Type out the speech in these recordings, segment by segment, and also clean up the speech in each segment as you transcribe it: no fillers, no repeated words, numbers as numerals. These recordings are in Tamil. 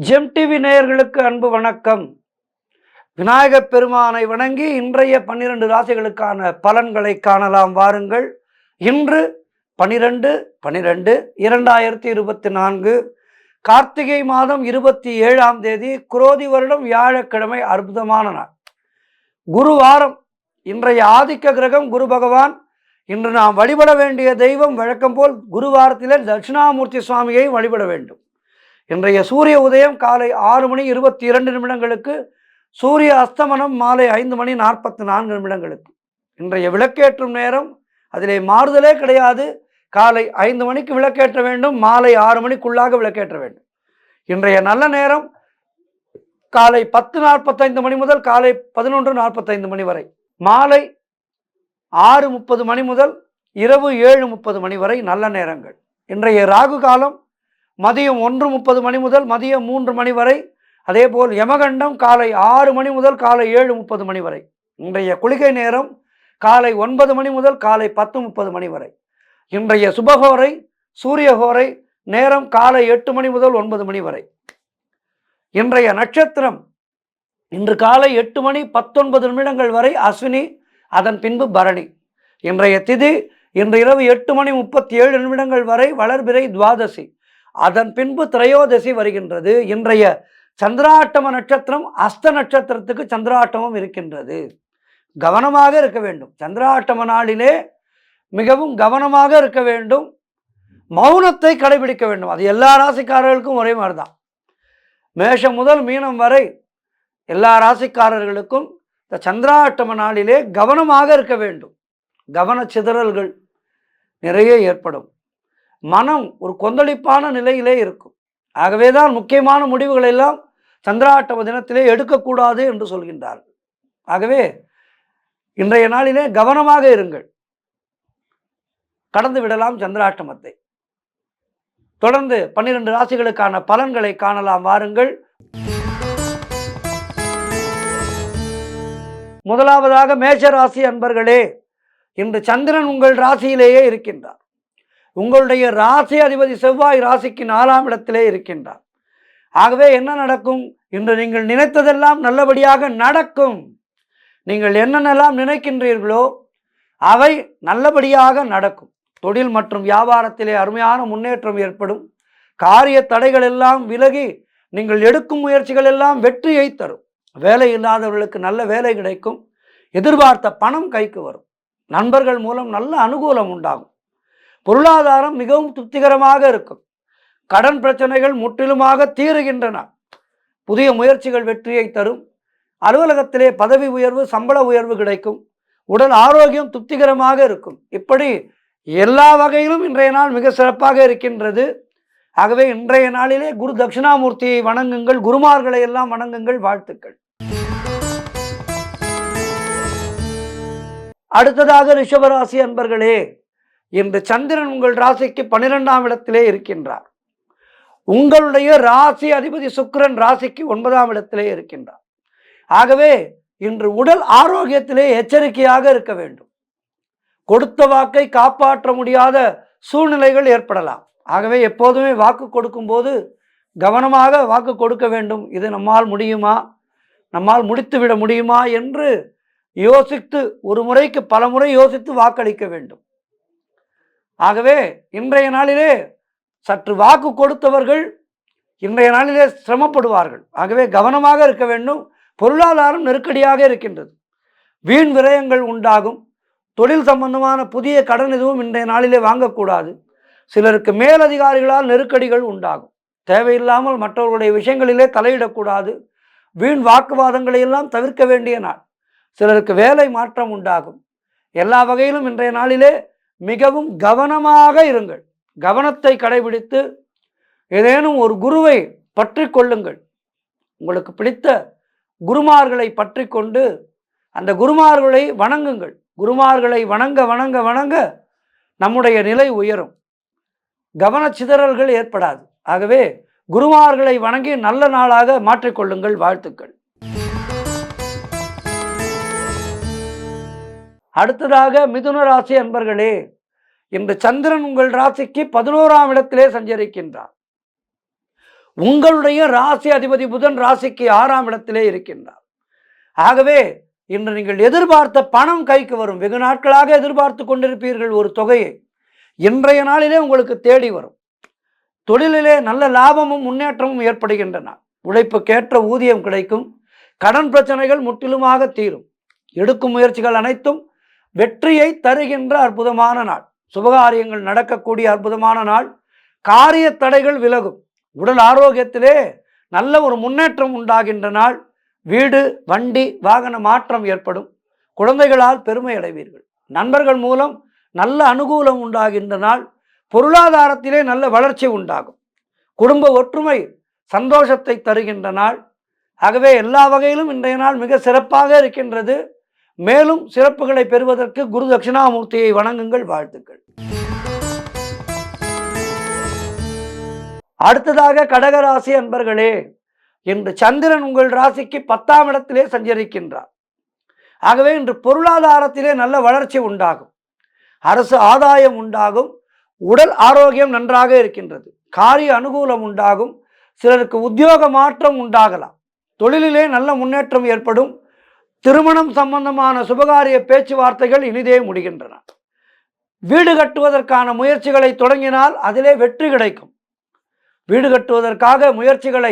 ஜெம் டிவி நேயர்களுக்கு அன்பு வணக்கம். விநாயகப் பெருமானை வணங்கி இன்றைய 12 ராசிகளுக்கான பலன்களை காணலாம் வாருங்கள். இன்று 12/12/2024 கார்த்திகை மாதம் 27ஆம் தேதி குரோதி வருடம் வியாழக்கிழமை. அற்புதமான நாள், குருவாரம். இன்றைய ஆதிக்க கிரகம் குரு பகவான். இன்று நாம் வழிபட வேண்டிய தெய்வம் வழக்கம் போல் குருவாரத்திலே தட்சிணாமூர்த்தி சுவாமியை வழிபட வேண்டும். இன்றைய சூரிய உதயம் காலை 6:22 சூரிய அஸ்தமனம் மாலை 5:44. இன்றைய விளக்கேற்றும் நேரம் அதிலே மாறுதலே கிடையாது. காலை 5 மணிக்கு விளக்கேற்ற வேண்டும், மாலை 6 மணிக்குள்ளாக விளக்கேற்ற வேண்டும். இன்றைய நல்ல நேரம் காலை 10:45 முதல் காலை 11:45 வரை, மாலை 6:30 முதல் இரவு 7:30 வரை நல்ல நேரங்கள். இன்றைய ராகு காலம் மதியம் 1:30 முதல் மதியம் 3 வரை. அதேபோல் யமகண்டம் காலை 6 முதல் காலை 7:30 வரை. இன்றைய குளிகை நேரம் காலை 9 முதல் காலை 10:30 வரை. இன்றைய சுபகோரை சூரியகோரை நேரம் காலை 8 முதல் 9 வரை. இன்றைய நட்சத்திரம் இன்று காலை 8:19 வரை அஸ்வினி, அதன் பின்பு பரணி. இன்றைய திதி இன்று இரவு 8:37 வரை வளர்பிறை துவாதசி, அதன் பின்பு திரையோதசி வருகின்றது. இன்றைய சந்திராட்டம நட்சத்திரம் அஸ்த நட்சத்திரத்துக்கு சந்திராட்டமம் இருக்கின்றது. கவனமாக இருக்க வேண்டும். சந்திராட்டம நாளிலே மிகவும் கவனமாக இருக்க வேண்டும். மௌனத்தை கடைபிடிக்க வேண்டும். அது எல்லா ராசிக்காரர்களுக்கும் ஒரே மாதிரி தான். மேஷம் முதல் மீனம் வரை எல்லா ராசிக்காரர்களுக்கும் இந்த சந்திராட்டம நாளிலே கவனமாக இருக்க வேண்டும். கவன சிதறல்கள் நிறைய ஏற்படும். மனம் ஒரு கொந்தளிப்பான நிலையிலே இருக்கும். ஆகவே தான் முக்கியமான முடிவுகள் எல்லாம் சந்திராட்டம தினத்திலே எடுக்கக்கூடாது என்று சொல்கின்றார்கள். ஆகவே இன்றைய நாளிலே கவனமாக இருங்கள். கடந்து விடலாம் சந்திராட்டமத்தை. தொடர்ந்து 12 ராசிகளுக்கான பலன்களை காணலாம் வாருங்கள். முதலாவதாக மேஷ ராசி அன்பர்களே, இன்று சந்திரன் உங்கள் ராசியிலேயே இருக்கின்றார். உங்களுடைய ராசி அதிபதி செவ்வாய் ராசிக்கு 4ஆம் இடத்திலே இருக்கின்றார். ஆகவே என்ன நடக்கும்? இன்று நீங்கள் நினைத்ததெல்லாம் நல்லபடியாக நடக்கும். நீங்கள் என்னென்னலாம் நினைக்கின்றீர்களோ அவை நல்லபடியாக நடக்கும். தொழில் மற்றும் வியாபாரத்திலே அருமையான முன்னேற்றம் ஏற்படும். காரிய தடைகள் எல்லாம் விலகி நீங்கள் எடுக்கும் முயற்சிகள் எல்லாம் வெற்றியை தரும். வேலை இல்லாதவர்களுக்கு நல்ல வேலை கிடைக்கும். எதிர்பார்த்த பணம் கைக்கு வரும். நண்பர்கள் மூலம் நல்ல அனுகூலம் உண்டாகும். பொருளாதாரம் மிகவும் திருப்திகரமாக இருக்கும். கடன் பிரச்சனைகள் முற்றிலுமாக தீருகின்றன. புதிய முயற்சிகள் வெற்றியை தரும். அலுவலகத்திலே பதவி உயர்வு, சம்பள உயர்வு கிடைக்கும். உடல் ஆரோக்கியம் திருப்திகரமாக இருக்கும். இப்படி எல்லா வகையிலும் இன்றைய நாள் மிக சிறப்பாக இருக்கின்றது. ஆகவே இன்றைய நாளிலே குரு தட்சிணாமூர்த்தியை வணங்குங்கள். குருமார்களை எல்லாம் வணங்குங்கள். வாழ்த்துக்கள். அடுத்ததாக ரிஷபராசி அன்பர்களே, இன்று சந்திரன் உங்கள் ராசிக்கு 12ஆம் இடத்திலே இருக்கின்றார். உங்களுடைய ராசி அதிபதி சுக்கிரன் ராசிக்கு 9ஆம் இடத்திலே இருக்கின்றார். ஆகவே இன்று உடல் ஆரோக்கியத்திலே எச்சரிக்கையாக இருக்க வேண்டும். கொடுத்த வாக்கை காப்பாற்ற முடியாத சூழ்நிலைகள் ஏற்படலாம். ஆகவே எப்போதுமே வாக்கு கொடுக்கும் போது கவனமாக வாக்கு கொடுக்க வேண்டும். இது நம்மால் முடியுமா, நம்மால் முடித்துவிட முடியுமா என்று யோசித்து, ஒரு முறைக்கு பல முறை யோசித்து வாக்களிக்க வேண்டும். ஆகவே இன்றைய நாளிலே சற்று வாக்கு கொடுத்தவர்கள் இன்றைய நாளிலே சிரமப்படுவார்கள். ஆகவே கவனமாக இருக்க வேண்டும். பொருளாதாரம் நெருக்கடியாக இருக்கின்றது. வீண் விரயங்கள் உண்டாகும். தொழில் சம்பந்தமான புதிய கடன் எதுவும் இன்றைய நாளிலே வாங்கக்கூடாது. சிலருக்கு மேலதிகாரிகளால் நெருக்கடிகள் உண்டாகும். தேவையில்லாமல் மற்றவர்களுடைய விஷயங்களிலே தலையிடக்கூடாது. வீண் வாக்குவாதங்களை எல்லாம் தவிர்க்க வேண்டிய நாள். சிலருக்கு வேலை மாற்றம் உண்டாகும். எல்லா வகையிலும் இன்றைய நாளிலே மிகவும் கவனமாக இருங்கள். கவனத்தை கடைபிடித்து ஏதேனும் ஒரு குருவை பற்றி கொள்ளுங்கள். உங்களுக்கு பிடித்த குருமார்களை பற்றி கொண்டு அந்த குருமார்களை வணங்குங்கள். குருமார்களை வணங்க வணங்க வணங்க நம்முடைய நிலை உயரும். கவனச்சிதறல்கள் ஏற்படாது. ஆகவே குருமார்களை வணங்கி நல்ல நாளாக மாற்றிக்கொள்ளுங்கள். வாழ்த்துக்கள். அடுத்ததாக மிதுன ராசி அன்பர்களே, இன்று சந்திரன் உங்கள் ராசிக்கு 11ஆம் இடத்திலே சஞ்சரிக்கின்றார். உங்களுடைய ராசி அதிபதி புதன் ராசிக்கு 6ஆம் இடத்திலே இருக்கின்றார். ஆகவே இன்று நீங்கள் எதிர்பார்த்த பணம் கைக்கு வரும். வெகு நாட்களாக எதிர்பார்த்து கொண்டிருப்பீர்கள் ஒரு தொகையை, இன்றைய நாளிலே உங்களுக்கு தேடி வரும். தொழிலிலே நல்ல லாபமும் முன்னேற்றமும் ஏற்படுகின்றன. உழைப்புக்கேற்ற ஊதியம் கிடைக்கும். கடன் பிரச்சனைகள் முற்றிலுமாக தீரும். எடுக்கும் முயற்சிகள் அனைத்தும் வெற்றியை தருகின்ற அற்புதமான நாள். சுபகாரியங்கள் நடக்கக்கூடிய அற்புதமான நாள். காரிய தடைகள் விலகும். உடல் ஆரோக்கியத்திலே நல்ல ஒரு முன்னேற்றம் உண்டாகின்ற நாள். வீடு வண்டி வாகன மாற்றம் ஏற்படும். குழந்தைகளால் பெருமை அடைவீர்கள். நண்பர்கள் மூலம் நல்ல அனுகூலம் உண்டாகின்ற நாள். பொருளாதாரத்திலே நல்ல வளர்ச்சி உண்டாகும். குடும்ப ஒற்றுமை சந்தோஷத்தை தருகின்ற நாள். ஆகவே எல்லா வகையிலும் இன்றைய நாள் மிக சிறப்பாக இருக்கின்றது. மேலும் சிறப்புகளை பெறுவதற்கு குரு தட்சிணாமூர்த்தியை வணங்குங்கள். வாழ்த்துக்கள். அடுத்ததாக கடகராசி அன்பர்களே, இன்று சந்திரன் உங்கள் ராசிக்கு 10ஆம் இடத்திலே சஞ்சரிக்கின்றார். ஆகவே இன்று பொருளாதாரத்திலே நல்ல வளர்ச்சி உண்டாகும். அரசு ஆதாயம் உண்டாகும். உடல் ஆரோக்கியம் நன்றாக இருக்கின்றது. காரிய அனுகூலம் உண்டாகும். சிலருக்கு உத்தியோக மாற்றம் உண்டாகலாம். தொழிலிலே நல்ல முன்னேற்றம் ஏற்படும். திருமணம் சம்பந்தமான சுபகாரிய பேச்சுவார்த்தைகள் இனிதே முடிகின்றன. வீடு கட்டுவதற்கான முயற்சிகளை தொடங்கினால் அதிலே வெற்றி கிடைக்கும். வீடு கட்டுவதற்காக முயற்சிகளை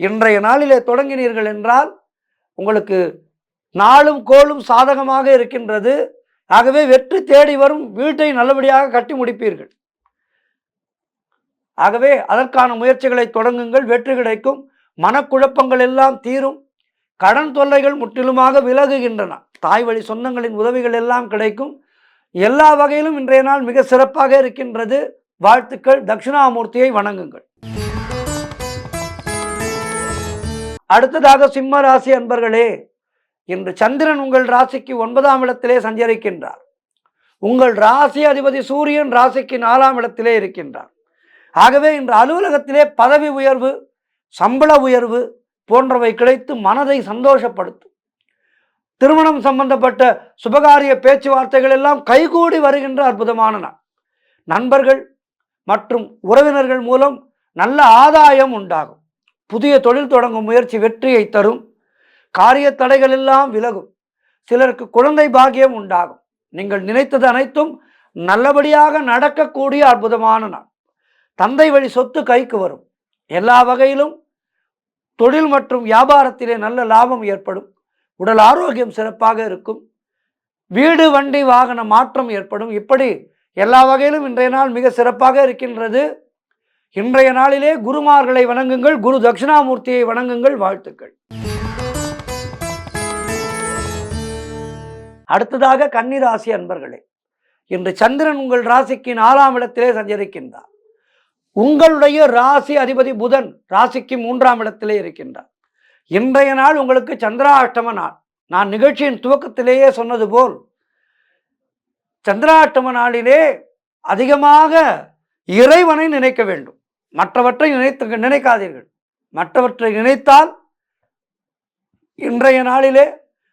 இன்றைய நாளிலே தொடங்கினீர்கள் என்றால் உங்களுக்கு நாளும் கோளும் சாதகமாக இருக்கின்றது. ஆகவே வெற்றி தேடி வரும். வீட்டை நல்லபடியாக கட்டி முடிப்பீர்கள். ஆகவே அதற்கான முயற்சிகளை தொடங்குங்கள். வெற்றி கிடைக்கும். மனக்குழப்பங்கள் எல்லாம் தீரும். கடன் தொல்லைகள் முற்றிலுமாக விலகுகின்றன. தாய் வழி சொந்தங்களின் உதவிகள் எல்லாம் கிடைக்கும். எல்லா வகையிலும் இன்றைய நாள் மிக சிறப்பாக இருக்கின்றது. வாழ்த்துக்கள். தட்சிணாமூர்த்தியை வணங்குங்கள். அடுத்ததாக சிம்ம ராசி அன்பர்களே, இன்று சந்திரன் உங்கள் ராசிக்கு 9ஆம் இடத்திலே சஞ்சரிக்கின்றார். உங்கள் ராசி அதிபதி சூரியன் ராசிக்கு 4ஆம் இடத்திலே இருக்கின்றார். ஆகவே இன்று அலுவலகத்திலே பதவி உயர்வு, சம்பள உயர்வு போன்றவை கிடைத்து மனதை சந்தோஷப்படுத்தும். திருமணம் சம்பந்தப்பட்ட சுபகாரிய பேச்சுவார்த்தைகள் எல்லாம் கைகூடி வருகின்ற அற்புதமான நாள். நண்பர்கள் மற்றும் உறவினர்கள் மூலம் நல்ல ஆதாயம் உண்டாகும். புதிய தொழில் தொடங்கும் முயற்சி வெற்றியை தரும். காரிய தடைகள் எல்லாம் விலகும். சிலருக்கு குழந்தை பாக்கியம் உண்டாகும். நீங்கள் நினைத்தது அனைத்தும் நல்லபடியாக நடக்கக்கூடிய அற்புதமான நாள். தந்தை வழி சொத்து கைக்கு வரும். எல்லா வகையிலும் தொழில் மற்றும் வியாபாரத்திலே நல்ல லாபம் ஏற்படும். உடல் ஆரோக்கியம் சிறப்பாக இருக்கும். வீடு வண்டி வாகன மாற்றம் ஏற்படும். இப்படி எல்லா வகையிலும் இன்றைய நாள் மிக சிறப்பாக இருக்கின்றது. இன்றைய நாளிலே குருமார்களை வணங்குங்கள். குரு தட்சிணாமூர்த்தியை வணங்குங்கள். வாழ்த்துக்கள். அடுத்ததாக கன்னிராசி அன்பர்களே, இன்று சந்திரன் உங்கள் ராசிக்கு 4ஆம் இடத்திலே சஞ்சரிக்கின்றார். உங்களுடைய ராசி அதிபதி புதன் ராசிக்கு 3ஆம் இடத்திலே இருக்கின்றார். இன்றைய நாள் உங்களுக்கு சந்திராஷ்டம நாள். நான் நிகழ்ச்சியின் துவக்கத்திலேயே சொன்னது போல் சந்திராஷ்டம நாளிலே அதிகமாக இறைவனை நினைக்க வேண்டும். மற்றவற்றை நினைக்காதீர்கள். மற்றவற்றை நினைத்தால் இன்றைய நாளிலே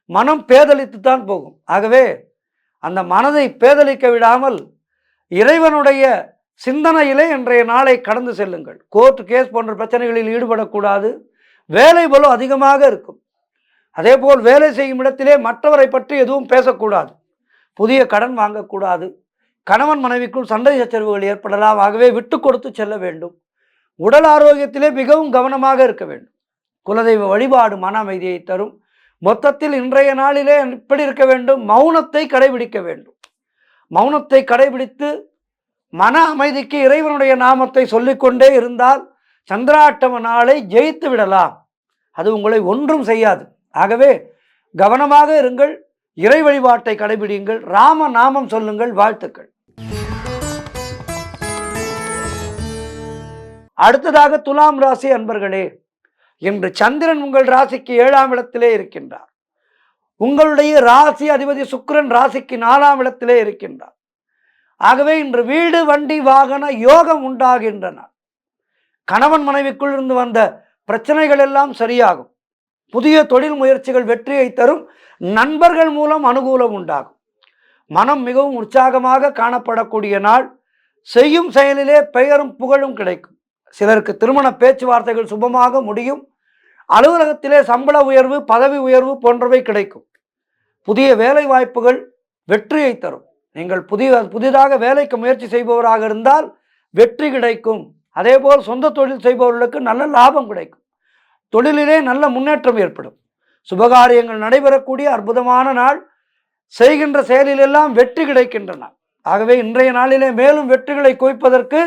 மனம் பேதலித்துத்தான் போகும். ஆகவே அந்த மனதை பேதலிக்க விடாமல் இறைவனுடைய சிந்தனையிலே இன்றைய நாளை கடந்து செல்லுங்கள். கோர்ட் கேஸ் போன்ற பிரச்சனைகளில் ஈடுபடக்கூடாது. வேலை பளு அதிகமாக இருக்கும். அதேபோல் வேலை செய்யும் இடத்திலே மற்றவரை பற்றி எதுவும் பேசக்கூடாது. புதிய கடன் வாங்கக்கூடாது. கணவன் மனைவிக்குள் சண்டை சச்சரவுகள் ஏற்படலாம். ஆகவே விட்டு கொடுத்து செல்ல வேண்டும். உடல் ஆரோக்கியத்திலே மிகவும் கவனமாக இருக்க வேண்டும். குலதெய்வ வழிபாடு மன அமைதியை தரும். மொத்தத்தில் இன்றைய நாளிலே இப்படி இருக்க வேண்டும். மௌனத்தை கடைபிடிக்க வேண்டும். மௌனத்தை கடைபிடித்து மன அமைதிக்கு இறைவனுடைய நாமத்தை சொல்லிக்கொண்டே இருந்தால் சந்திராஷ்டம நாளை ஜெயித்து விடலாம். அது உங்களை ஒன்றும் செய்யாது. ஆகவே கவனமாக இருங்கள். இறை வழிபாட்டை கடைபிடியுங்கள். ராம நாமம் சொல்லுங்கள். வாழ்த்துக்கள். அடுத்ததாக துலாம் ராசி அன்பர்களே, இன்று சந்திரன் உங்கள் ராசிக்கு 7ஆம் இடத்திலே இருக்கின்றார். உங்களுடைய ராசி அதிபதி சுக்கிரன் ராசிக்கு 4ஆம் இடத்திலே இருக்கின்றார். ஆகவே இன்று வீடு வண்டி வாகன யோகம் உண்டாகின்றன. கணவன் மனைவிக்குள் இருந்து வந்த பிரச்சனைகள் எல்லாம் சரியாகும். புதிய தொழில் முயற்சிகள் வெற்றியை தரும். நண்பர்கள் மூலம் அனுகூலம் உண்டாகும். மனம் மிகவும் உற்சாகமாக காணப்படக்கூடிய நாள். செய்யும் செயலிலே பெயரும் புகழும் கிடைக்கும். சிலருக்கு திருமண பேச்சுவார்த்தைகள் சுபமாக முடியும். அலுவலகத்திலே சம்பள உயர்வு, பதவி உயர்வு போன்றவை கிடைக்கும். புதிய வேலை வாய்ப்புகள் வெற்றியை தரும். நீங்கள் புதிதாக வேலைக்கு முயற்சி செய்பவராக இருந்தால் வெற்றி கிடைக்கும். அதேபோல் சொந்த தொழில் செய்பவர்களுக்கு நல்ல லாபம் கிடைக்கும். தொழிலிலே நல்ல முன்னேற்றம் ஏற்படும். சுபகாரியங்கள் நடைபெறக்கூடிய அற்புதமான நாள். செய்கின்ற செயலிலெல்லாம் வெற்றி கிடைக்கின்றன. ஆகவே இன்றைய நாளிலே மேலும் வெற்றிகளை குவிப்பதற்கு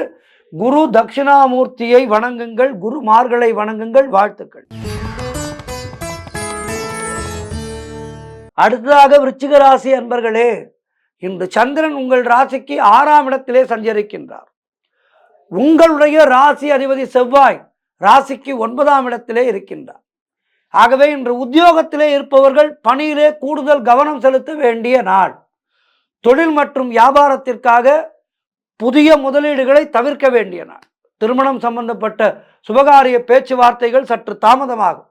குரு தட்சிணாமூர்த்தியை வணங்குங்கள், குருமார்களை வணங்குங்கள். வாழ்த்துக்கள். அடுத்ததாக விருச்சிக ராசி அன்பர்களே, இன்று சந்திரன் உங்கள் ராசிக்கு 6ஆம் இடத்திலே சஞ்சரிக்கின்றார். உங்களுடைய ராசி அதிபதி செவ்வாய் ராசிக்கு 9ஆம் இடத்திலே இருக்கின்றார். ஆகவே இன்று உத்தியோகத்திலே இருப்பவர்கள் பணியிலே கூடுதல் கவனம் செலுத்த வேண்டிய நாள். தொழில் மற்றும் வியாபாரத்திற்காக புதிய முதலீடுகளை தவிர்க்க வேண்டிய நாள். திருமணம் சம்பந்தப்பட்ட சுபகாரிய பேச்சுவார்த்தைகள் சற்று தாமதமாகும்.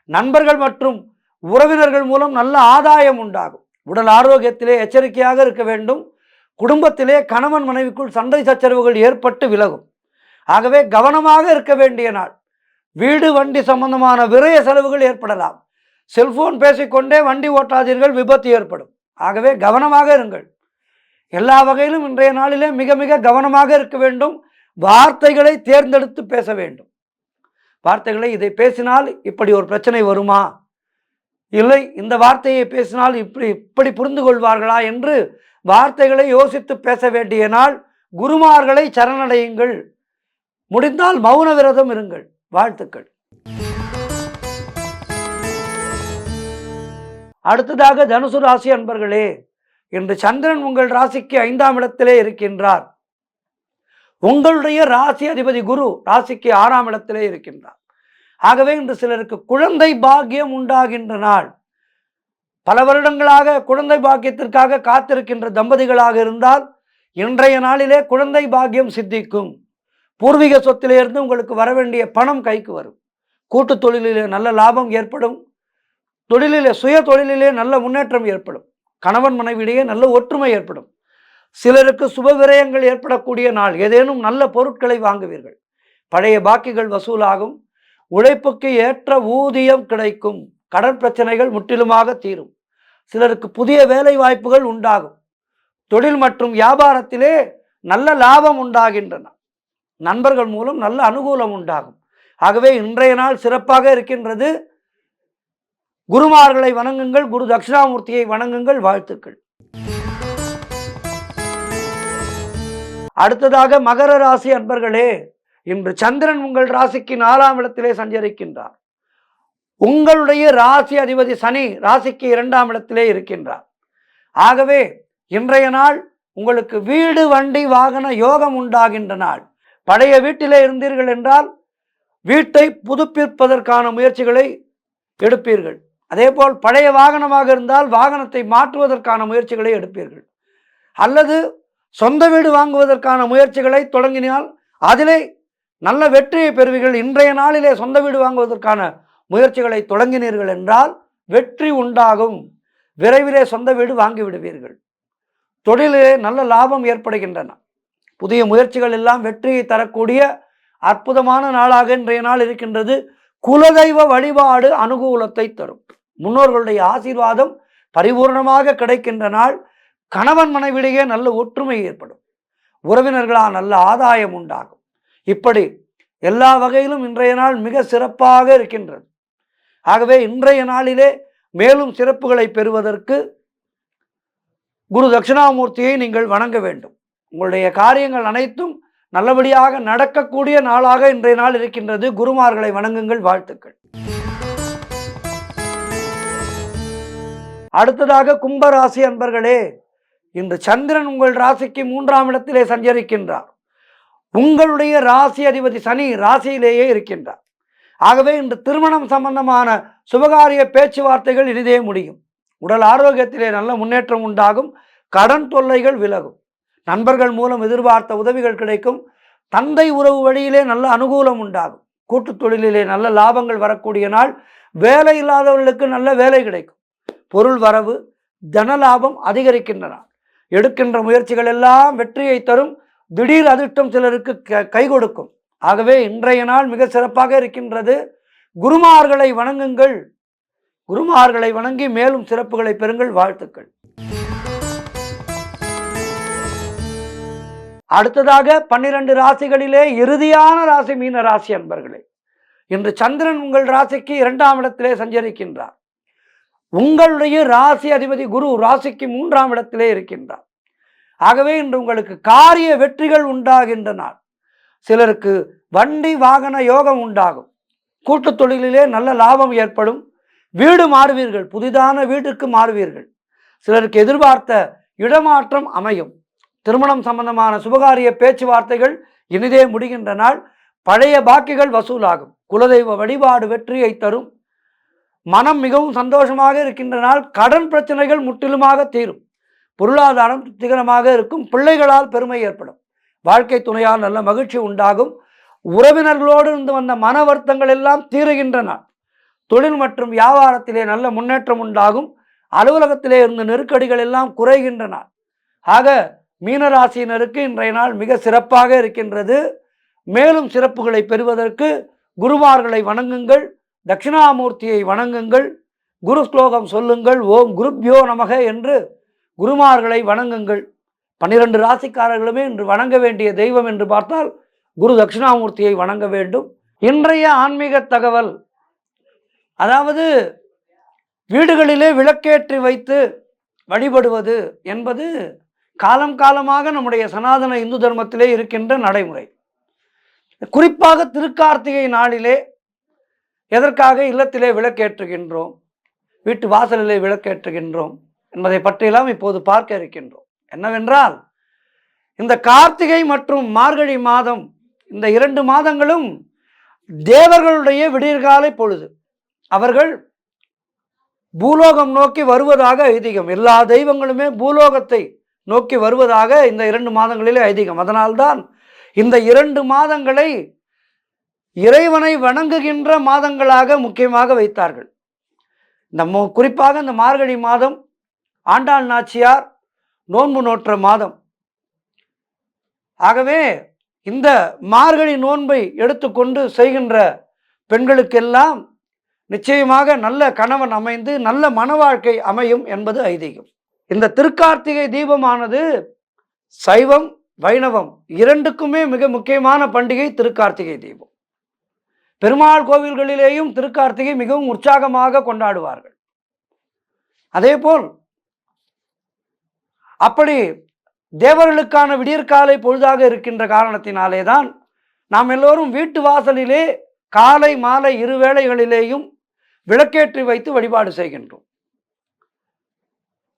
நண்பர்கள் மற்றும் உறவினர்கள் மூலம் நல்ல ஆதாயம் உண்டாகும். உடல் ஆரோக்கியத்திலே எச்சரிக்கையாக இருக்க வேண்டும். குடும்பத்திலே கணவன் மனைவிக்குள் சண்டை சச்சரவுகள் ஏற்பட்டு விலகும். ஆகவே கவனமாக இருக்க வேண்டிய நாள். வீடு வண்டி சம்பந்தமான விரய செலவுகள் ஏற்படலாம். செல்போன் பேசிக்கொண்டே வண்டி ஓட்டாதீர்கள், விபத்து ஏற்படும். ஆகவே கவனமாக இருங்கள். எல்லா வகையிலும் இன்றைய நாளிலே மிக மிக கவனமாக இருக்க வேண்டும். வார்த்தைகளை தேர்ந்தெடுத்து பேச வேண்டும். வார்த்தைகளை இதை பேசினால் இப்படி ஒரு பிரச்சனை வருமா, இல்லை இந்த வார்த்தையை பேசினால் இப்படி புரிந்து கொள்வார்களா என்று வார்த்தைகளை யோசித்து பேச வேண்டிய நாள். குருமார்களை சரணடையுங்கள். முடிந்தால் மௌன விரதம் இருங்கள். வாழ்த்துக்கள். அடுத்ததாக தனுசு ராசி அன்பர்களே, இன்று சந்திரன் உங்கள் ராசிக்கு 5ஆம் இடத்திலே இருக்கின்றார். உங்களுடைய ராசி அதிபதி குரு ராசிக்கு 6ஆம் இடத்திலே இருக்கின்றார். ஆகவே இன்று சிலருக்கு குழந்தை பாக்கியம் உண்டாகின்ற நாள். பல வருடங்களாக குழந்தை பாக்கியத்திற்காக காத்திருக்கின்ற தம்பதிகளாக இருந்தால் இன்றைய நாளிலே குழந்தை பாக்கியம் சித்திக்கும். பூர்வீக சொத்திலிருந்து உங்களுக்கு வர வேண்டிய பணம் கைக்கு வரும். கூட்டு தொழிலிலே நல்ல லாபம் ஏற்படும். தொழிலிலே சுய தொழிலிலே நல்ல முன்னேற்றம் ஏற்படும். கணவன் மனைவியிடையே நல்ல ஒற்றுமை ஏற்படும். சிலருக்கு சுப விரயங்கள் ஏற்படக்கூடிய நாள். ஏதேனும் நல்ல பொருட்களை வாங்குவீர்கள். பழைய பாக்கிகள் வசூலாகும். உழைப்புக்கு ஏற்ற ஊதியம் கிடைக்கும். கடன் பிரச்சனைகள் முற்றிலுமாக தீரும். சிலருக்கு புதிய வேலை வாய்ப்புகள் உண்டாகும். தொழில் மற்றும் வியாபாரத்திலே நல்ல லாபம் உண்டாகின்றன. நண்பர்கள் மூலம் நல்ல அனுகூலம் உண்டாகும். ஆகவே இன்றைய நாள் சிறப்பாக இருக்கின்றது. குருமார்களை வணங்குங்கள், குரு தட்சிணாமூர்த்தியை வணங்குங்கள். வாழ்த்துக்கள். அடுத்ததாக மகர ராசி அன்பர்களே, இன்று சந்திரன் உங்கள் ராசிக்கு 4ஆம் இடத்திலே சஞ்சரிக்கின்றார். உங்களுடைய ராசி அதிபதி சனி ராசிக்கு 2ஆம் இடத்திலே இருக்கின்றார். ஆகவே இன்றைய நாள் உங்களுக்கு வீடு வண்டி வாகன யோகம் உண்டாகின்ற நாள். பழைய வீட்டிலே இருந்தீர்கள் என்றால் வீட்டை புதுப்பிப்பதற்கான முயற்சிகளை எடுப்பீர்கள். அதேபோல் பழைய வாகனமாக இருந்தால் வாகனத்தை மாற்றுவதற்கான முயற்சிகளை எடுப்பீர்கள். அல்லது சொந்த வீடு வாங்குவதற்கான முயற்சிகளை தொடங்கினால் அதிலே நல்ல வெற்றியை பெறுவீர்கள். இன்றைய நாளிலே சொந்த வீடு வாங்குவதற்கான முயற்சிகளை தொடங்கினீர்கள் என்றால் வெற்றி உண்டாகும். விரைவிலே சொந்த வீடு வாங்கிவிடுவீர்கள். தொழிலிலே நல்ல லாபம் ஏற்படுகின்றன. புதிய முயற்சிகள் எல்லாம் வெற்றியை தரக்கூடிய அற்புதமான நாளாக இன்றைய நாள் இருக்கின்றது. குலதெய்வ வழிபாடு அனுகூலத்தை தரும். முன்னோர்களுடைய ஆசீர்வாதம் பரிபூர்ணமாக கிடைக்கின்ற நாள். கணவன் மனைவிடையே நல்ல ஒற்றுமை ஏற்படும். உறவினர்களால் நல்ல ஆதாயம் உண்டாகும். இப்படி எல்லா வகையிலும் இன்றைய நாள் மிக சிறப்பாக இருக்கின்றது. ஆகவே இன்றைய நாளிலே மேலும் சிறப்புகளை பெறுவதற்கு குரு தட்சிணாமூர்த்தியை நீங்கள் வணங்க வேண்டும். உங்களுடைய காரியங்கள் அனைத்தும் நல்லபடியாக நடக்கக்கூடிய நாளாக இன்றைய நாள் இருக்கின்றது. குருமார்களை வணங்குங்கள். வாழ்த்துக்கள். அடுத்ததாக கும்பராசி அன்பர்களே, இன்று சந்திரன் உங்கள் ராசிக்கு 3ஆம் இடத்திலே சஞ்சரிக்கின்றார். உங்களுடைய ராசி அதிபதி சனி ராசியிலேயே இருக்கின்றார். ஆகவே இன்று திருமணம் சம்பந்தமான சுபகாரிய பேச்சுவார்த்தைகள் இனிதே முடியும். உடல் ஆரோக்கியத்திலே நல்ல முன்னேற்றம் உண்டாகும். கடன் தொல்லைகள் விலகும். நண்பர்கள் மூலம் எதிர்பார்த்த உதவிகள் கிடைக்கும். தந்தை உறவு வழியிலே நல்ல அனுகூலம் உண்டாகும். கூட்டு தொழிலிலே நல்ல லாபங்கள் வரக்கூடிய நாள். வேலை இல்லாதவர்களுக்கு நல்ல வேலை கிடைக்கும். பொருள் வரவு தன லாபம் அதிகரிக்கின்ற நாள். எடுக்கின்ற முயற்சிகள் எல்லாம் வெற்றியை தரும். திடீர் அதிர்ஷ்டம் சிலருக்கு கை கொடுக்கும். ஆகவே இன்றைய நாள் மிக சிறப்பாக இருக்கின்றது. குருமார்களை வணங்குங்கள். குருமார்களை வணங்கி மேலும் சிறப்புகளை பெறுங்கள். வாழ்த்துக்கள். அடுத்ததாக 12 ராசிகளிலே இறுதியான ராசி மீன ராசி அன்பர்களே. இன்று சந்திரன் உங்கள் ராசிக்கு 2ஆம் இடத்திலே சஞ்சரிக்கின்றார். உங்களுடைய ராசி அதிபதி குரு ராசிக்கு 3ஆம் இடத்திலே இருக்கின்றார். ஆகவே இன்று உங்களுக்கு காரிய வெற்றிகள் உண்டாகின்ற நாள். சிலருக்கு வண்டி வாகன யோகம் உண்டாகும். கூட்டு தொழிலிலே நல்ல லாபம் ஏற்படும். வீடு மாறுவீர்கள். புதிதான வீட்டுக்கு மாறுவீர்கள். சிலருக்கு எதிர்பார்த்த இடமாற்றம் அமையும். திருமணம் சம்பந்தமான சுபகாரிய பேச்சுவார்த்தைகள் இனிதே முடிகின்ற நாள். பழைய பாக்கிகள் வசூலாகும். குலதெய்வ வழிபாடு வெற்றியை தரும். மனம் மிகவும் சந்தோஷமாக இருக்கின்ற நாள். கடன் பிரச்சனைகள் முற்றிலுமாக தீரும். பொருளாதாரம் திருப்திகரமாக இருக்கும். பிள்ளைகளால் பெருமை ஏற்படும். வாழ்க்கை துணையால் நல்ல மகிழ்ச்சி உண்டாகும். உறவினர்களோடு இருந்து வந்த மன வருத்தங்கள் எல்லாம் தீருகின்ற நாள். தொழில் மற்றும் வியாபாரத்திலே நல்ல முன்னேற்றம் உண்டாகும். அலுவலகத்திலே இருந்த நெருக்கடிகள் எல்லாம் குறைகின்ற நாள். ஆக மீனராசியினருக்கு இன்றைய நாள் மிக சிறப்பாக இருக்கின்றது. மேலும் சிறப்புகளை பெறுவதற்கு குருமார்களை வணங்குங்கள். தட்சிணாமூர்த்தியை வணங்குங்கள். குரு ஸ்லோகம் சொல்லுங்கள். ஓம் குருப்யோ நமக என்று குருமார்களை வணங்குங்கள். 12 ராசிக்காரர்களுமே இன்று வணங்க வேண்டிய தெய்வம் என்று பார்த்தால் குரு தட்சிணாமூர்த்தியை வணங்க வேண்டும். இன்றைய ஆன்மீக தகவல், அதாவது வீடுகளிலே விளக்கேற்றி வைத்து வழிபடுவது என்பது காலம் காலமாக நம்முடைய சனாதன இந்து தர்மத்திலே இருக்கின்ற நடைமுறை. குறிப்பாக திருக்கார்த்திகை நாளிலே எதற்காக இல்லத்திலே விளக்கேற்றுகின்றோம், வீட்டு வாசலிலே விளக்கேற்றுகின்றோம் என்பதை பற்றியெல்லாம் இப்போது பார்க்க இருக்கின்றோம். என்னவென்றால், இந்த கார்த்திகை மற்றும் மார்கழி மாதம், இந்த 2 மாதங்களும் தேவர்களுடைய விடியற்காலை பொழுது. அவர்கள் பூலோகம் நோக்கி வருவதாக ஐதீகம். எல்லா தெய்வங்களுமே பூலோகத்தை நோக்கி வருவதாக இந்த 2 மாதங்களிலே ஐதீகம். அதனால்தான் இந்த 2 மாதங்களை இறைவனை வணங்குகின்ற மாதங்களாக முக்கியமாக வைத்தார்கள். குறிப்பாக இந்த மார்கழி மாதம் ஆண்டாள் நாச்சியார் நோன்பு நோற்ற மாதம். ஆகவே இந்த மார்கழி நோன்பை எடுத்துக்கொண்டு செய்கின்ற பெண்களுக்கெல்லாம் நிச்சயமாக நல்ல கணவன் அமைந்து நல்ல மன வாழ்க்கை அமையும் என்பது ஐதீகம். இந்த திருக்கார்த்திகை தீபமானது சைவம் வைணவம் இரண்டுக்குமே மிக முக்கியமான பண்டிகை திருக்கார்த்திகை தீபம். பெருமாள் கோவில்களிலேயும் திருக்கார்த்திகை மிகவும் உற்சாகமாக கொண்டாடுவார்கள். அதேபோல் அப்படி தேவர்களுக்கான விடியற்காலை பொழுதாக இருக்கின்ற காரணத்தினாலே தான் நாம் எல்லோரும் வீட்டு வாசலிலே காலை மாலை 2 வேளைகளிலேயும் விளக்கேற்றி வைத்து வழிபாடு செய்கின்றோம்.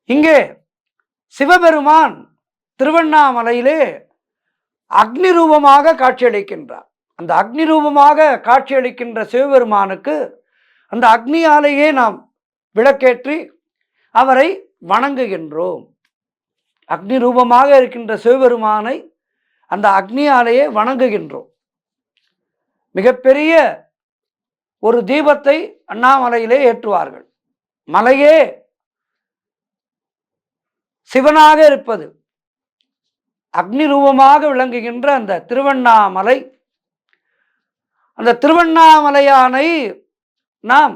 இங்கே சிவபெருமான் திருவண்ணாமலையிலே அக்னி ரூபமாக காட்சியளிக்கின்றார். அந்த அக்னி ரூபமாக காட்சியளிக்கின்ற சிவபெருமானுக்கு அந்த அக்னியாலேயே நாம் விளக்கேற்றி அவரை வணங்குகின்றோம். அக்னி ரூபமாக இருக்கின்ற சிவபெருமானை அந்த அக்னியாலேயே வணங்குகின்றோம். மிகப்பெரிய ஒரு தீபத்தை அண்ணாமலையிலே ஏற்றுவார்கள். மலையே சிவனாக இருப்பது, அக்னி ரூபமாக விளங்குகின்ற அந்த திருவண்ணாமலை, அந்த திருவண்ணாமலையானை நாம்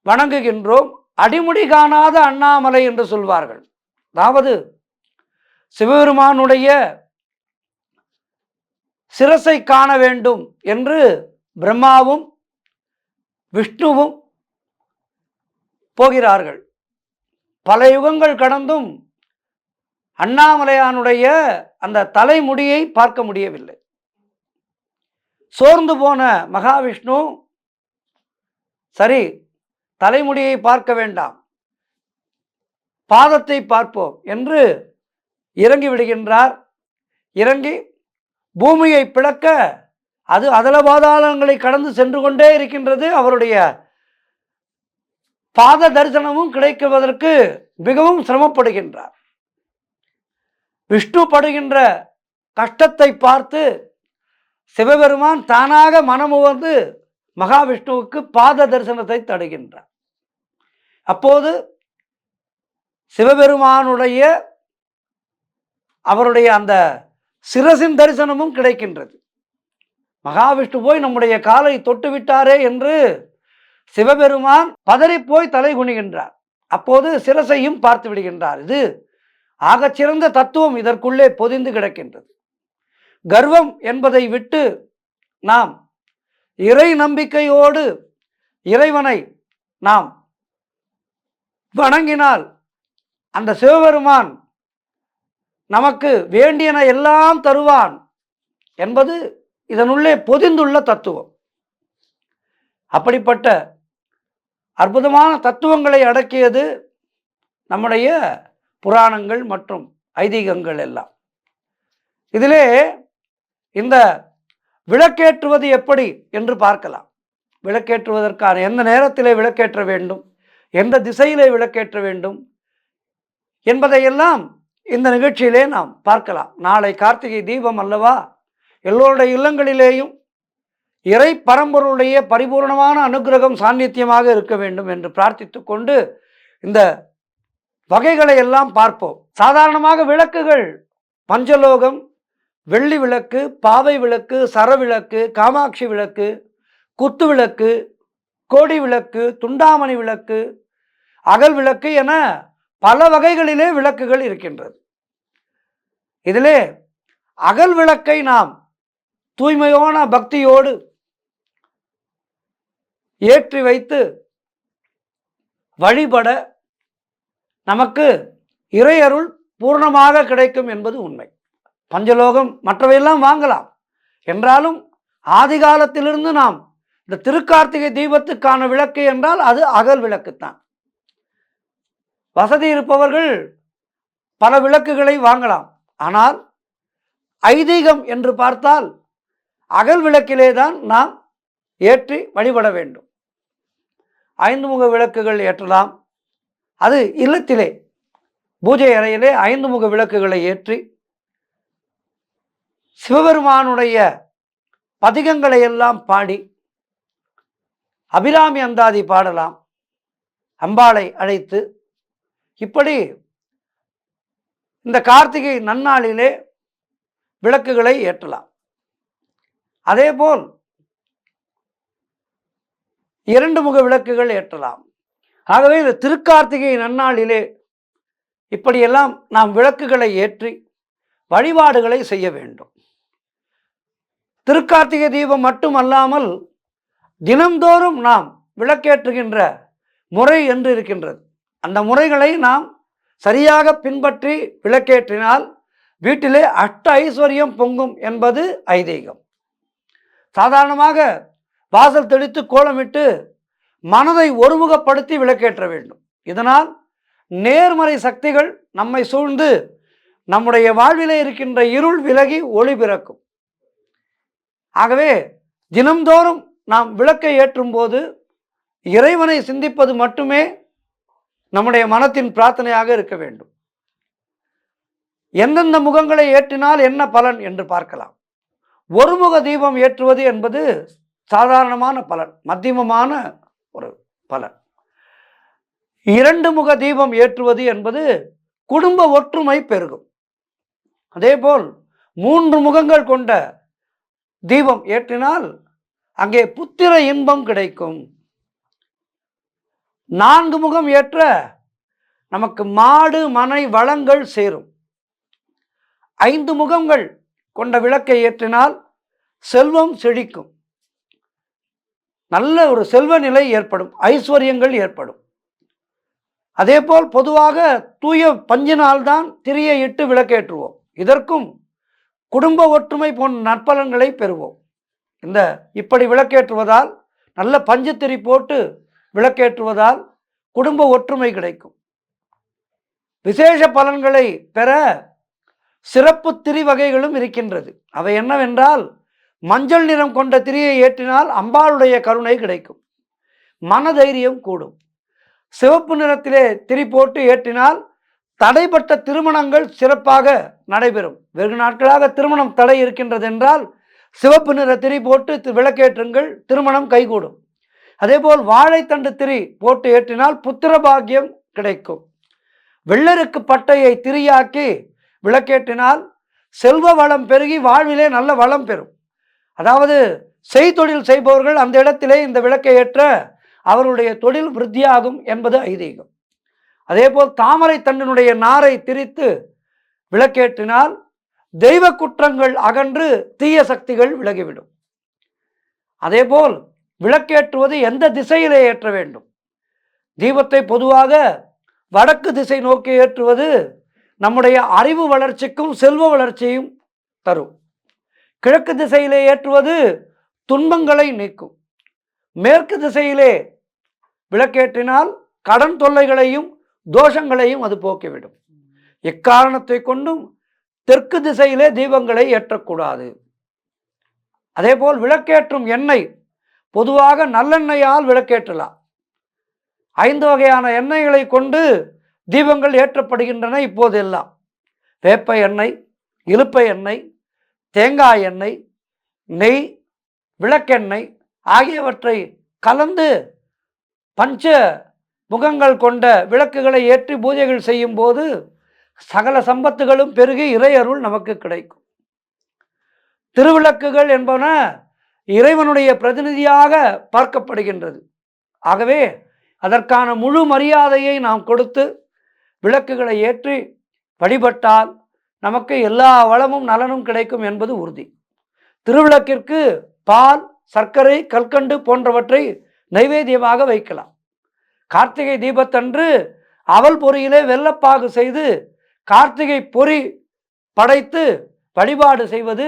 வணங்குகின்றோம். அடிமுடி காணாத அண்ணாமலை என்று சொல்வார்கள். அதாவது சிவபெருமானுடைய சிரசை காண வேண்டும் என்று பிரம்மாவும் விஷ்ணுவும் போகிறார்கள். பல யுகங்கள் கடந்தும் அண்ணாமலையானுடைய அந்த தலைமுடியை பார்க்க முடியவில்லை. சோர்ந்து போன மகாவிஷ்ணு, சரி தலைமுடியை பார்க்க வேண்டாம், பாதத்தை பார்ப்போம் என்று இறங்கி விடுகின்றார். இறங்கி பூமியை பிளக்க அது அதல பாதாளங்களை கடந்து சென்று கொண்டே இருக்கின்றது. அவருடைய பாத தரிசனமும் கிடைக்குவதற்கு மிகவும் சிரமப்படுகின்றார். விஷ்ணு படுகின்ற கஷ்டத்தை பார்த்து சிவபெருமான் தானாக மனமுவந்து மகாவிஷ்ணுவுக்கு பாத தரிசனத்தை தருகின்றார். அப்போது சிவபெருமானுடைய அவருடைய அந்த சிரசின் தரிசனமும் கிடைக்கின்றது. மகாவிஷ்ணு போய் நம்முடைய காலை தொட்டு விட்டாரே என்று சிவபெருமான் பதறிப்போய் தலை குனிகின்றார். அப்போது சிரசையும் பார்த்து விடுகின்றார். இது ஆகச்சிறந்த தத்துவம் இதற்குள்ளே பொதிந்து கிடக்கின்றது. கர்வம் என்பதை விட்டு நாம் இறை நம்பிக்கையோடு இறைவனை நாம் வணங்கினால் அந்த சிவபெருமான் நமக்கு வேண்டியன எல்லாம் தருவான் என்பது இதனுள்ளே பொதிந்துள்ள தத்துவம். அப்படிப்பட்ட அற்புதமான தத்துவங்களை அடக்கியது நம்முடைய புராணங்கள் மற்றும் ஐதீகங்கள் எல்லாம். இதிலே இந்த விளக்கேற்றுவது எப்படி என்று பார்க்கலாம். விளக்கேற்றுவதற்கான எந்த நேரத்திலே விளக்கேற்ற வேண்டும், எந்த திசையிலே விளக்கேற்ற வேண்டும் என்பதையெல்லாம் இந்த நிகழ்ச்சியிலே நாம் பார்க்கலாம். நாளை கார்த்திகை தீபம் அல்லவா? எல்லோருடைய இல்லங்களிலேயும் இறை பரம்பொருளுடைய பரிபூர்ணமான அனுகிரகம் சாநித்தியமாக இருக்க வேண்டும் என்று பிரார்த்தித்து கொண்டு இந்த வகைகளை எல்லாம் பார்ப்போம். சாதாரணமாக விளக்குகள் பஞ்சலோகம், வெள்ளி விளக்கு, பாவை விளக்கு, சரவிளக்கு, காமாட்சி விளக்கு, குத்து விளக்கு, கோடி விளக்கு, துண்டாமணி விளக்கு, அகல் விளக்கு என பல வகைகளிலே விளக்குகள் இருக்கின்றது. இதிலே அகல் விளக்கை நாம் தூய்மையான பக்தியோடு ஏற்றி வைத்து வழிபட நமக்கு இறையருள் பூர்ணமாக கிடைக்கும் என்பது உண்மை. பஞ்சலோகம் மற்றவையெல்லாம் வாங்கலாம் என்றாலும் ஆதி காலத்திலிருந்து நாம் இந்த திருக்கார்த்திகை தீபத்துக்கான விளக்கு என்றால் அது அகல் விளக்குத்தான். வசதி இருப்பவர்கள் பல விளக்குகளை வாங்கலாம். ஆனால் ஐதீகம் என்று பார்த்தால் அகல் விளக்கிலே தான் நாம் ஏற்றி வழிபட வேண்டும். 5 முக விளக்குகள் ஏற்றலாம். அது இல்லத்திலே பூஜை அறையிலே 5 முக விளக்குகளை ஏற்றி சிவபெருமானுடைய பதிகங்களை எல்லாம் பாடி அபிராமி அந்தாதி பாடலாம். அம்பாளை அழைத்து இப்படி இந்த கார்த்திகை நன்னாளிலே விளக்குகளை ஏற்றலாம். அதேபோல் 2 முக விளக்குகள் ஏற்றலாம். ஆகவே இந்த திருக்கார்த்திகை நன்னாளிலே இப்படியெல்லாம் நாம் விளக்குகளை ஏற்றி வழிபாடுகளை செய்ய வேண்டும். திருக்கார்த்திகை தீபம் மட்டுமல்லாமல் தினந்தோறும் நாம் விளக்கேற்றுகின்ற முறை என்று இருக்கின்றது. அந்த முறைகளை நாம் சரியாக பின்பற்றி விளக்கேற்றினால் வீட்டிலே அஷ்ட ஐஸ்வர்யம் பொங்கும் என்பது ஐதீகம். சாதாரணமாக வாசல் தெளித்து கோலமிட்டு மனதை ஒருமுகப்படுத்தி விளக்கேற்ற வேண்டும். இதனால் நேர்மறை சக்திகள் நம்மை சூழ்ந்து நம்முடைய வாழ்விலே இருக்கின்ற இருள் விலகி ஒளி பிறக்கும். ஆகவே தினம்தோறும் நாம் விளக்கை ஏற்றும் போது இறைவனை சிந்திப்பது மட்டுமே நம்முடைய மனத்தின் பிரார்த்தனையாக இருக்க வேண்டும். எந்தெந்த முகங்களை ஏற்றினால் என்ன பலன் என்று பார்க்கலாம். ஒருமுக தீபம் ஏற்றுவது என்பது சாதாரணமான பலன், மத்தியமமான ஒரு பலன். 2 முக தீபம் ஏற்றுவது என்பது குடும்ப ஒற்றுமை பெருகும். அதேபோல் 3 முகங்கள் கொண்ட தீபம் ஏற்றினால் அங்கே புத்திர இன்பம் கிடைக்கும். 4 முகம் ஏற்ற நமக்கு மாடு மனை வளங்கள் சேரும். 5 முகங்கள் கொண்ட விளக்கை ஏற்றினால் செல்வம் செழிக்கும். நல்ல ஒரு செல்வ நிலை ஏற்படும், ஐஸ்வர்யங்கள் ஏற்படும். அதேபோல் பொதுவாக தூய பஞ்சினால்தான் திரியை இட்டு விளக்கேற்றுவோம். இதற்கும் குடும்ப ஒற்றுமை போன்ற நற்பலன்களை பெறுவோம். இப்படி விளக்கேற்றுவதால், நல்ல பஞ்சு திரி போட்டு விளக்கேற்றுவதால் குடும்ப ஒற்றுமை கிடைக்கும். விசேஷ பலன்களை பெற சிறப்பு திரி வகைகளும் இருக்கின்றது. அவை என்னவென்றால், மஞ்சள் நிறம் கொண்ட திரியை ஏற்றினால் அம்பாளுடைய கருணை கிடைக்கும், மனதைரியம் கூடும். சிவப்பு நிறத்திலே திரி போட்டு ஏற்றினால் தடைப்பட்ட திருமணங்கள் சிறப்பாக நடைபெறும். வெகு நாட்களாக திருமணம் தடை இருக்கின்றது என்றால் சிவப்பு நிற திரி போட்டு விளக்கேற்றுங்கள், திருமணம் கைகூடும். அதேபோல் வாழைத்தண்டு திரி போட்டு ஏற்றினால் புத்திர பாக்கியம் கிடைக்கும். வெள்ளருக்கு பட்டையை திரியாக்கி விளக்கேற்றினால் செல்வ வளம் பெருகி வாழ்விலே நல்ல வளம் பெறும். அதாவது செய்தொழில் செய்பவர்கள் அந்த இடத்திலே இந்த விளக்கை ஏற்ற அவருடைய தொழில் விருத்தியாகும் என்பது ஐதீகம். அதேபோல் தாமரை தண்டினுடைய நாரை திரித்து விளக்கேற்றினால் தெய்வ குற்றங்கள் அகன்று தீய சக்திகள் விலகிவிடும். அதேபோல் விளக்கேற்றுவது எந்த திசையிலே ஏற்ற வேண்டும்? தீபத்தை பொதுவாக வடக்கு திசை நோக்கி ஏற்றுவது நம்முடைய அறிவு வளர்ச்சிக்கும் செல்வ வளர்ச்சியும் தரும். கிழக்கு திசையிலே ஏற்றுவது துன்பங்களை நீக்கும். மேற்கு திசையிலே விளக்கேற்றினால் கடன் தொல்லைகளையும் தோஷங்களையும் அது போக்கிவிடும். எக்காரணத்தை கொண்டும் தெற்கு திசையிலே தீபங்களை ஏற்றக்கூடாது. அதேபோல் விளக்கேற்றும் எண்ணெய் பொதுவாக நல்லெண்ணெயால் விளக்கேற்றலாம். 5 வகையான எண்ணெய்களை கொண்டு தீபங்கள் ஏற்றப்படுகின்றன. இப்போது எல்லாம் வேப்ப எண்ணெய், இலுப்பை எண்ணெய், தேங்காய் எண்ணெய், நெய், விளக்கெண்ணெய் ஆகியவற்றை கலந்து பஞ்ச முகங்கள் கொண்ட விளக்குகளை ஏற்றி பூஜைகள் செய்யும் போது சகல சம்பத்துகளும் பெருகி இறையருள் நமக்கு கிடைக்கும். திருவிளக்குகள் என்பன இறைவனுடைய பிரதிநிதியாக பார்க்கப்படுகின்றது. ஆகவே அதற்கான முழு மரியாதையை நாம் கொடுத்து விளக்குகளை ஏற்றி வழிபட்டால் நமக்கு எல்லா வளமும் நலனும் கிடைக்கும் என்பது உறுதி. திருவிளக்கிற்கு பால், சர்க்கரை, கற்கண்டு போன்றவற்றை நைவேத்தியமாக வைக்கலாம். கார்த்திகை தீபத்தன்று அவல் பொரியிலே வெல்லப்பாகு செய்து கார்த்திகை பொறி படைத்து வழிபாடு செய்வது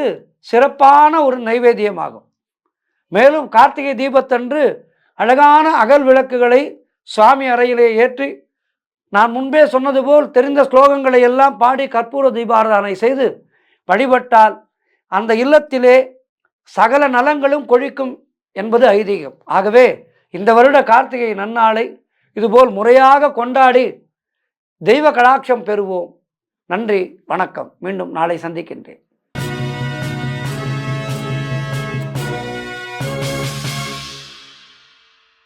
சிறப்பான ஒரு நைவேத்தியமாகும். மேலும் கார்த்திகை தீபத்தன்று அழகான அகல் விளக்குகளை சுவாமி அறையிலே ஏற்றி நான் முன்பே சொன்னது போல் தெரிந்த ஸ்லோகங்களை எல்லாம் பாடி கற்பூர தீபாராதனை செய்து வழிபட்டால் அந்த இல்லத்திலே சகல நலங்களும் கொழிக்கும் என்பது ஐதீகம். ஆகவே இந்த வருட கார்த்திகை நன்னாளை இதுபோல் முறையாக கொண்டாடி தெய்வ கடாட்சம் பெறுவோம். நன்றி, வணக்கம். மீண்டும் நாளை சந்திக்கின்றேன்.